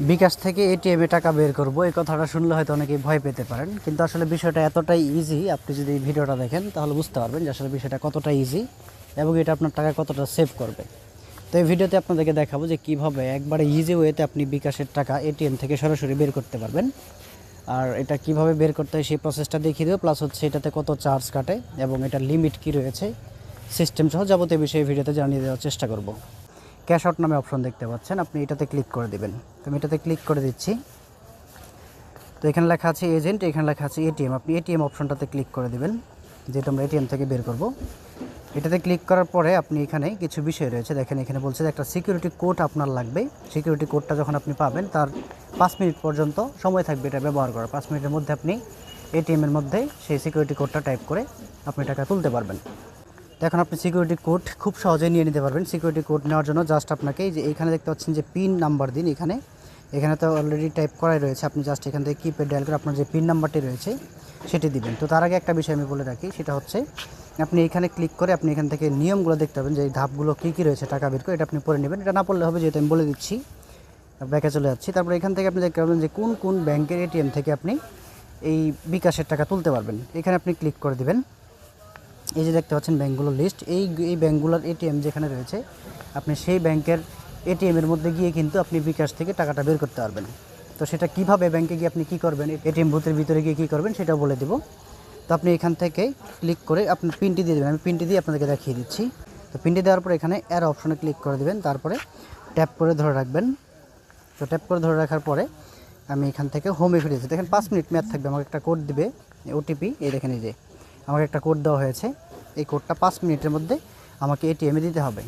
বিকাশ থেকে এটিএমে টাকা বের করব, এই কথাটা শুনলে হয়তো অনেকেই ভয় পেতে পারেন, কিন্তু আসলে বিষয়টা এতটাই ইজি। আপনি যদি এই ভিডিওটা দেখেন তাহলে বুঝতে পারবেন যে আসলে বিষয়টা কতটা ইজি এবং এটা আপনার টাকা কতটা সেভ করবে। তো এই ভিডিওতে আপনাদেরকে দেখাবো যে কীভাবে একবারে ইজি ওয়েতে আপনি বিকাশের টাকা এটিএম থেকে সরাসরি বের করতে পারবেন। আর এটা কিভাবে বের করতে হয় সেই প্রসেসটা দেখিয়ে দেবো, প্লাস হচ্ছে এটাতে কত চার্জ কাটে এবং এটার লিমিট কী রয়েছে, সিস্টেম সহ যাবতীয় বিষয়ে ভিডিওতে জানিয়ে দেওয়ার চেষ্টা করব। ক্যাশ আউট নামে অপশন দেখতে পাচ্ছেন, আপনি এটাতে ক্লিক করে দেবেন। তো আমি এটাতে ক্লিক করে দিচ্ছি। তো এখানে লেখা আছে এজেন্ট, এখানে লেখা আছে এটিএম। আপনি এটিএম অপশনটাতে ক্লিক করে দেবেন, যেটা আমরা এটিএম থেকে বের করব। এটাতে ক্লিক করার পরে আপনি এখানে কিছু বিষয় রয়েছে, দেখেন এখানে বলছে যে একটা সিকিউরিটি কোড আপনার লাগবে। সিকিউরিটি কোডটা যখন আপনি পাবেন তার 5 মিনিট পর্যন্ত সময় থাকবে এটা ব্যবহার করার। 5 মিনিটের মধ্যে আপনি এটিএমের মধ্যে সেই সিকিউরিটি কোডটা টাইপ করে আপনি টাকা তুলতে পারবেন। তো এখন আপনি সিকিউরিটি কোড খুব সহজেই নিয়ে নিতে পারবেন। সিকিউরিটি কোড নেওয়ার জন্য জাস্ট আপনাকে যে এইখানে দেখতে পাচ্ছেন যে পিন নাম্বার দিন, এখানে তো অলরেডি টাইপ করাই রয়েছে। আপনি জাস্ট এখান থেকে কিপ্যাড ডায়াল করে আপনার যে পিন নাম্বারটি রয়েছে সেটি দিবেন। তো তার আগে একটা বিষয় আমি বলে রাখি, সেটা হচ্ছে আপনি এখানে ক্লিক করে আপনি এখান থেকে নিয়মগুলো দেখতে পাবেন যে এই ধাপগুলো কী কী রয়েছে টাকা বের করে, এটা আপনি পড়ে নেবেন। এটা না পড়লে হবে, যেহেতু আমি বলে দিচ্ছি। ব্যাকে চলে যাচ্ছি। তারপর এখান থেকে আপনি দেখতে পাবেন যে কোন কোন ব্যাংকের এটিএম থেকে আপনি এই বিকাশের টাকা তুলতে পারবেন। এখানে আপনি ক্লিক করে দেবেন। এই যে দেখতে পাচ্ছেন ব্যাঙ্কগুলোর লিস্ট, এই ব্যাঙ্কগুলোর এটিএম যেখানে রয়েছে আপনি সেই ব্যাংকের এটিএমের মধ্যে গিয়ে কিন্তু আপনি বিকাশ থেকে টাকাটা বের করতে পারবেন। তো সেটা কিভাবে, ব্যাংকে গিয়ে আপনি কী করবেন, এটিএম বুথের ভিতরে গিয়ে কী করবেন সেটাও বলে দেব। তো আপনি এখান থেকে ক্লিক করে আপনি পিনটি দিয়ে দেবেন। আমি পিনটি দিয়ে আপনাদেরকে দেখিয়ে দিচ্ছি। তো পিনটি দেওয়ার পর এখানে অ্যারো অপশনে ক্লিক করে দেবেন, তারপরে ট্যাপ করে ধরে রাখবেন। তো ট্যাপ করে ধরে রাখার পরে আমি এখান থেকে হোমে ফিরেছি। দেখেন 5 মিনিট মেয়াদ থাকবে, আমাকে একটা কোড দিবে, ওটিপি। এই দেখেন, এই যে আমাকে একটা কোড দেওয়া হয়েছে। এই কোডটা 5 মিনিটের মধ্যে আমাকে এটিএমে দিতে হবে।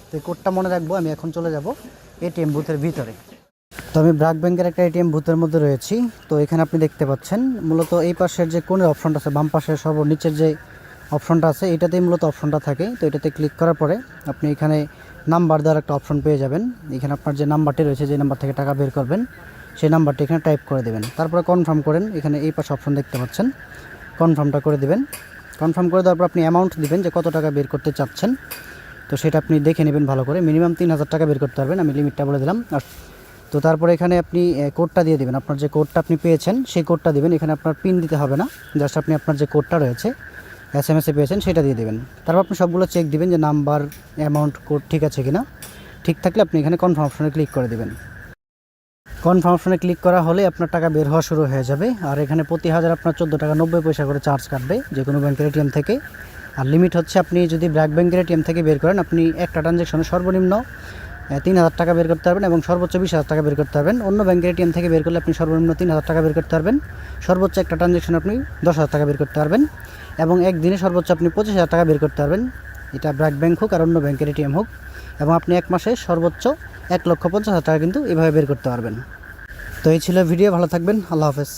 তো এই কোডটা মনে রাখবো। আমি এখন চলে যাব এটিএম বুথের ভিতরে। তো আমি ব্র্যাক ব্যাংকের একটা এটিএম বুথের মধ্যে রয়েছি। তো এখানে আপনি দেখতে পাচ্ছেন মূলত এই পাশের যে কোণের অপশনটা আছে, বাম পাশের সর্বনিচের যে অপশনটা আছে, এটাতেই মূলত অপশনটা থাকে। তো এটাতে ক্লিক করার পরে আপনি এখানে নাম্বার দেওয়ার একটা অপশন পেয়ে যাবেন। এখানে আপনার যে নাম্বারটি রয়েছে, যে নাম্বার থেকে টাকা বের করবেন, সেই নাম্বারটি এখানে টাইপ করে দেবেন। তারপরে কনফার্ম করেন, এখানে এই পাশে অপশন দেখতে পাচ্ছেন, কনফার্মটা করে দেবেন। কনফার্ম করে দেওয়ার পর আপনি অ্যামাউন্ট দিবেন যে কত টাকা বের করতে চাচ্ছেন। তো সেটা আপনি দেখে নেবেন ভালো করে। মিনিমাম 3000 টাকা বের করতে পারবেন, আমি লিমিটটা বলে দিলাম। তো তারপরে এখানে আপনি কোডটা দিয়ে দেবেন, আপনার যে কোডটা আপনি পেয়েছেন সেই কোডটা দিবেন। এখানে আপনার পিন দিতে হবে না, জাস্ট আপনি আপনার যে কোডটা রয়েছে SMS পেয়েছেন সেটা দিয়ে দেবেন। তারপর আপনি সবগুলো চেক দিবেন যে নাম্বার, অ্যামাউন্ট, কোড ঠিক আছে কিনা। ঠিক থাকলে আপনি এখানে কনফার্ম অপশনে ক্লিক করে দেবেন। কনফার্ম অপশনে ক্লিক করা হলে আপনার টাকা বের হওয়া শুরু হয়ে যাবে। আর এখানে প্রতি হাজার আপনার 14 টাকা 90 পয়সা করে চার্জ কাটবে যে কোনো ব্যাংকের এটিএম থেকে। আর লিমিট হচ্ছে, আপনি যদি ব্র্যাক ব্যাংকের এটিএম থেকে বের করেন, আপনি একটা ট্রানজ্যাকশনে সর্বনিম্ন 3000 টাকা বের করতে পারবেন এবং সর্বোচ্চ 20,000 টাকা বের করতে পারবেন। অন্য ব্যাংকের এটিএম থেকে বের করলে আপনি সর্বনিম্ন 3000 টাকা বের করতে পারবেন, সর্বোচ্চ একটা ট্রানজ্যাকশন আপনি 10,000 টাকা বের করতে পারবেন এবং একদিনে সর্বোচ্চ আপনি 25,000 টাকা বের করতে পারবেন। এটা ব্র্যাক ব্যাংক হোক আর অন্য ব্যাংকের এটিএম হোক। এবং আপনি এক মাসে সর্বোচ্চ 1,50,000 টাকা কিন্তু এভাবে বের করতে পারবেন। তো এই ছিল ভিডিও, ভালো থাকবেন, আল্লাহ হাফেজ।